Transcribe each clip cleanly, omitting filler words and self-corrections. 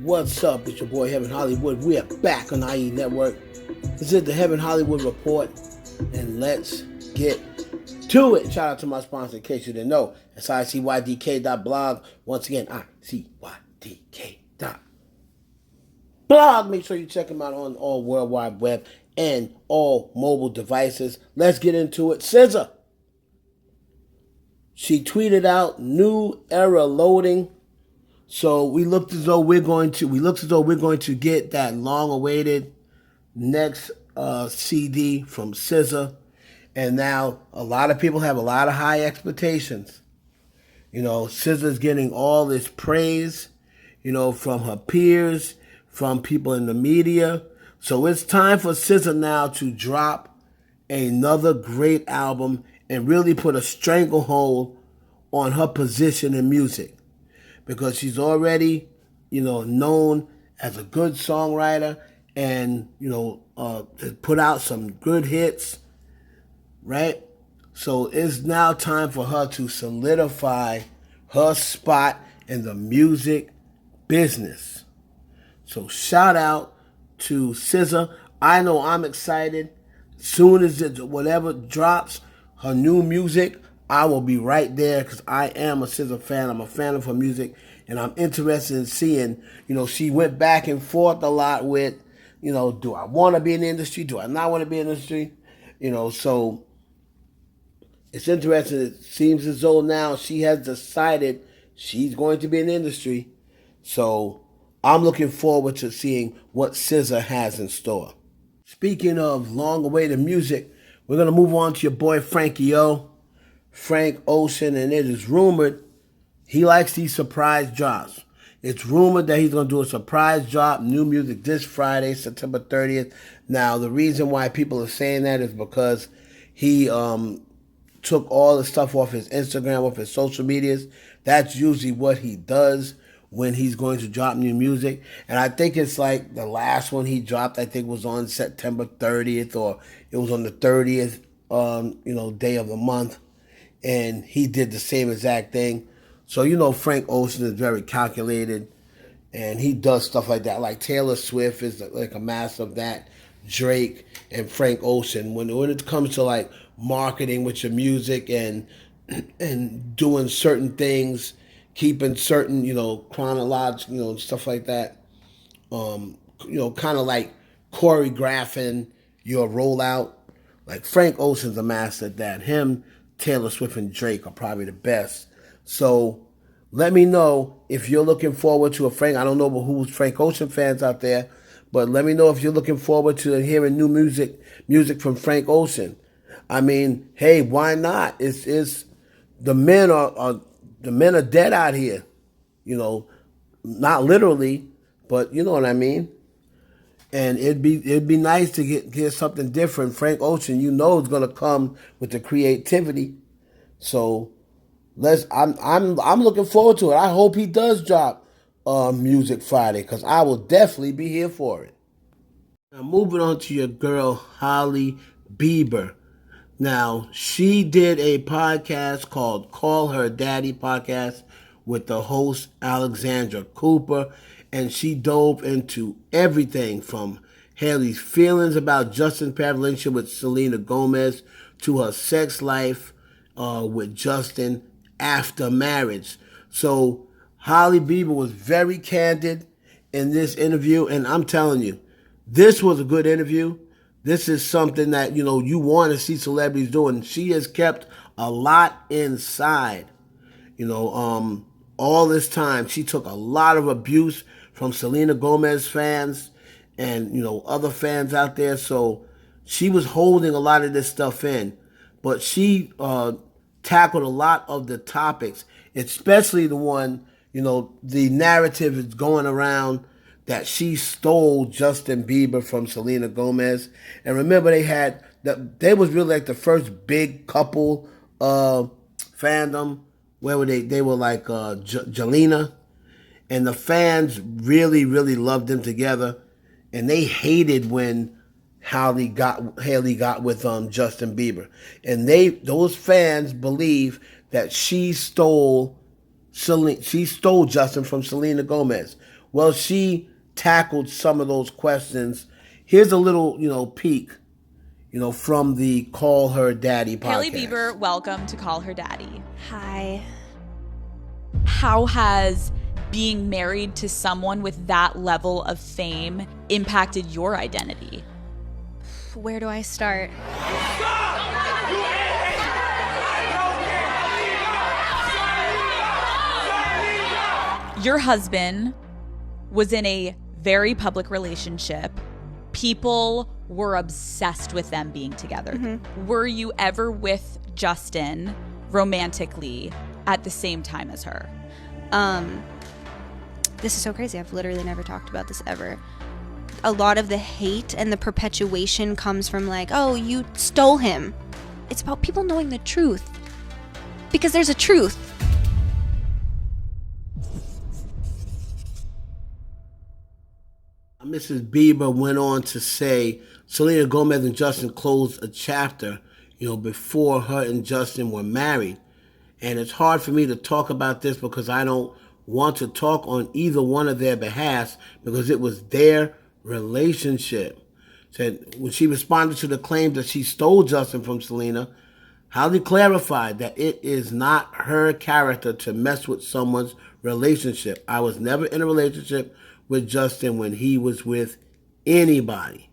What's up? It's your boy Heaven Hollywood. We are back on the IE Network. This is the Heaven Hollywood Report, and let's get to it. Shout out to my sponsor, in case you didn't know. It's icydk.blog. Once again, icydk.blog. Make sure you check them out on all World Wide Web and all mobile devices. Let's get into it. SZA. She tweeted out, "New era loading." So we looked as though we're going to get that long-awaited next CD from SZA, and now a lot of people have a lot of high expectations. You know, SZA's getting all this praise, you know, from her peers, from people in the media. So it's time for SZA now to drop another great album and really put a stranglehold on her position in music. Because she's already, you know, known as a good songwriter and, you know, put out some good hits, right? So it's now time for her to solidify her spot in the music business. So shout out to SZA. I know I'm excited. Soon as whatever drops, her new music, I will be right there because I am a SZA fan. I'm a fan of her music, and I'm interested in seeing, you know, she went back and forth a lot with, you know, do I want to be in the industry? Do I not want to be in the industry? You know, so it's interesting. It seems as though now she has decided she's going to be in the industry. So I'm looking forward to seeing what SZA has in store. Speaking of long-awaited music, we're going to move on to your boy Frank O Sza, and it is rumored he likes these surprise drops. It's rumored that he's going to do a surprise drop, new music this Friday, September 30th. Now, the reason why people are saying that is because he took all the stuff off his Instagram, off his social medias. That's usually what he does when he's going to drop new music. And I think it's like the last one he dropped, I think, was on September 30th, or it was on the 30th, day of the month. And he did the same exact thing. So, you know, Frank O Sza is very calculated, and he does stuff like that. Like Taylor Swift is like a master of that. Drake and Frank O Sza. When it comes to like marketing with your music and doing certain things, keeping certain, you know, chronological, you know, stuff like that. Kind of like choreographing your rollout. Like Frank O Sza is a master at that. Him, Taylor Swift, and Drake are probably the best. So let me know if you're looking forward to a Frank. I don't know who's Frank O Sza fans out there, but let me know if you're looking forward to hearing new music from Frank O Sza. I mean, hey, why not? It's the men are dead out here. You know, not literally, but you know what I mean. And it'd be nice to get something different. Frank O Sza, you know, is gonna come with the creativity. So I'm looking forward to it. I hope he does drop music Friday, because I will definitely be here for it. Now moving on to your girl Hailey Bieber. Now she did a podcast called Call Her Daddy podcast with the host Alexandra Cooper. And she dove into everything from Hailey's feelings about Justin's past relationship with Selena Gomez to her sex life with Justin after marriage. So Hailey Bieber was very candid in this interview, and I'm telling you, this was a good interview. This is something that, you know, you want to see celebrities doing. She has kept a lot inside. You know, all this time, she took a lot of abuse from Selena Gomez fans and, you know, other fans out there. So she was holding a lot of this stuff in. But she tackled a lot of the topics, especially the one, you know, the narrative is going around that she stole Justin Bieber from Selena Gomez. And remember, they was really like the first big couple fandom. Where were they? They were like Jelena. And the fans really, really loved them together. And they hated when Hailey got with Justin Bieber. And those fans believe that she stole Justin from Selena Gomez. Well, she tackled some of those questions. Here's a little, peek, from the Call Her Daddy podcast. Hailey Bieber, welcome to Call Her Daddy. Hi. How has being married to someone with that level of fame impacted your identity? Where do I start? Your husband was in a very public relationship. People were obsessed with them being together. Mm-hmm. Were you ever with Justin romantically at the same time as her? This is so crazy. I've literally never talked about this ever. A lot of the hate and the perpetuation comes from like, oh, you stole him. It's about people knowing the truth. Because there's a truth. Mrs. Bieber went on to say Selena Gomez and Justin closed a chapter, before her and Justin were married. And it's hard for me to talk about this because I don't want to talk on either one of their behalfs because it was their relationship. Said when she responded to the claim that she stole Justin from Selena, Hailey clarified that it is not her character to mess with someone's relationship. I was never in a relationship with Justin when he was with anybody.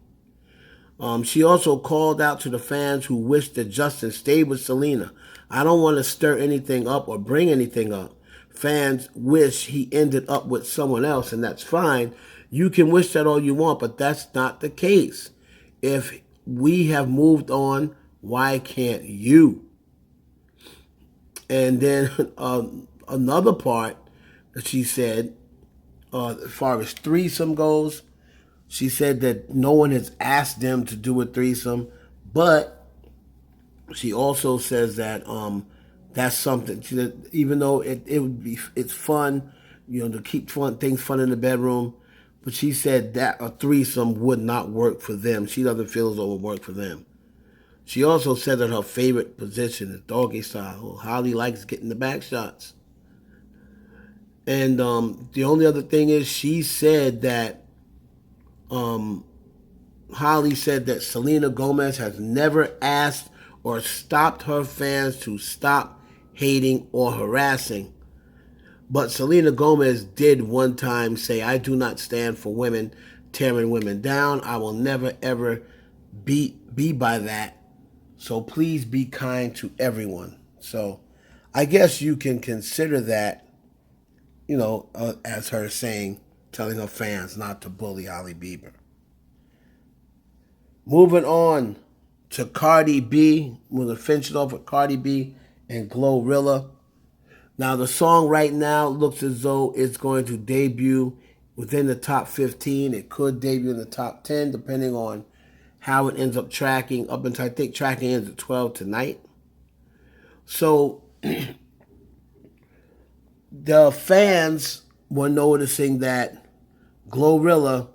She also called out to the fans who wished that Justin stayed with Selena. I don't want to stir anything up or bring anything up. Fans wish he ended up with someone else, and that's fine. You can wish that all you want, but that's not the case. If we have moved on, why can't you? And then another part that she said, as far as threesome goes, she said that no one has asked them to do a threesome, but she also says that that's something that even though it's fun, to keep things fun in the bedroom, but she said that a threesome would not work for them. She doesn't feel as though it would work for them. She also said that her favorite position is doggy style. Hailey likes getting the back shots. And the only other thing is she said that Hailey said that Selena Gomez has never asked or stopped her fans to stop hating or harassing. But Selena Gomez did one time say, I do not stand for women tearing women down. I will never, ever be by that. So please be kind to everyone. So I guess you can consider that, as her saying, telling her fans not to bully Hailey Bieber. Moving on to Cardi B. We're going to finish it off with Cardi B and GloRilla. Now, the song right now looks as though it's going to debut within the top 15. It could debut in the top 10, depending on how it ends up tracking. Up until I think tracking ends at 12 tonight. So the fans were noticing that GloRilla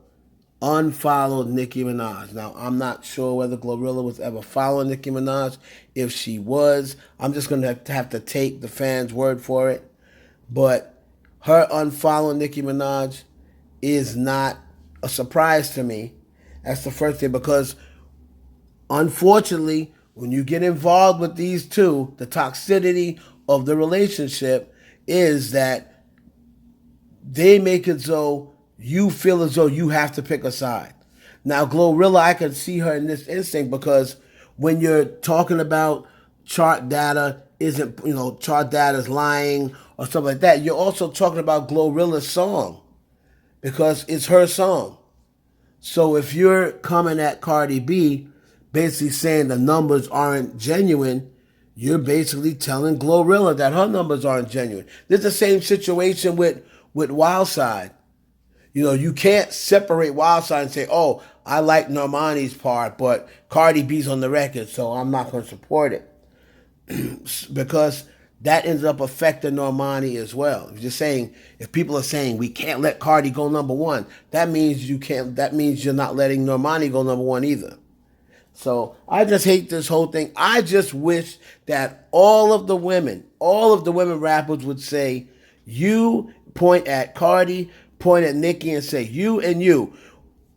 unfollowed Nicki Minaj. Now, I'm not sure whether GloRilla was ever following Nicki Minaj. If she was, I'm just going to have to take the fans' word for it. But her unfollowing Nicki Minaj is not a surprise to me. That's the first thing, because unfortunately, when you get involved with these two, the toxicity of the relationship is that they make it so you feel as though you have to pick a side. Now, GloRilla, I can see her in this instinct because when you're talking about chart data chart data's lying or stuff like that, you're also talking about GloRilla's song because it's her song. So if you're coming at Cardi B, basically saying the numbers aren't genuine, you're basically telling GloRilla that her numbers aren't genuine. There's the same situation with Wildside. You can't separate Wildside and say, oh, I like Normani's part, but Cardi B's on the record, so I'm not going to support it. Because that ends up affecting Normani as well. If people are saying we can't let Cardi go number one, that means you're not letting Normani go number one either. So I just hate this whole thing. I just wish that all of the women rappers would say, you point at Cardi, point at Nicki and say, you and you,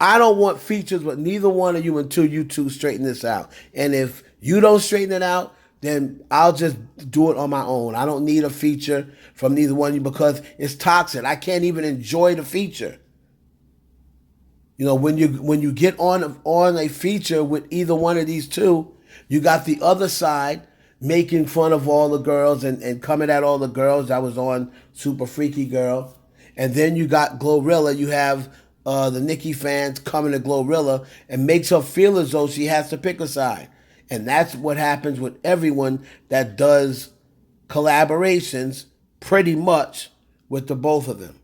I don't want features with neither one of you until you two straighten this out. And if you don't straighten it out, then I'll just do it on my own. I don't need a feature from neither one of you because it's toxic. I can't even enjoy the feature. You know, when you get on a feature with either one of these two, you got the other side making fun of all the girls and coming at all the girls. I was on Super Freaky Girl. And then you got GloRilla. You have the Nicki fans coming to GloRilla and makes her feel as though she has to pick a side. And that's what happens with everyone that does collaborations pretty much with the both of them.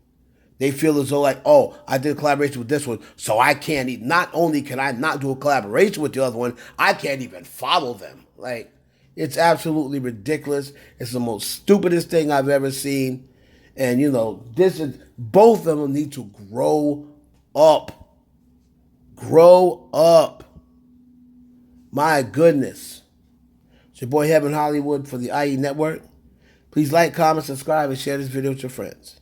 They feel as though like, oh, I did a collaboration with this one, so I can't not only can I not do a collaboration with the other one, I can't even follow them. Like, it's absolutely ridiculous. It's the most stupidest thing I've ever seen. And, you know, both of them need to grow up. Grow up. My goodness. It's your boy Heaven Hollywood for the IE Network. Please like, comment, subscribe, and share this video with your friends.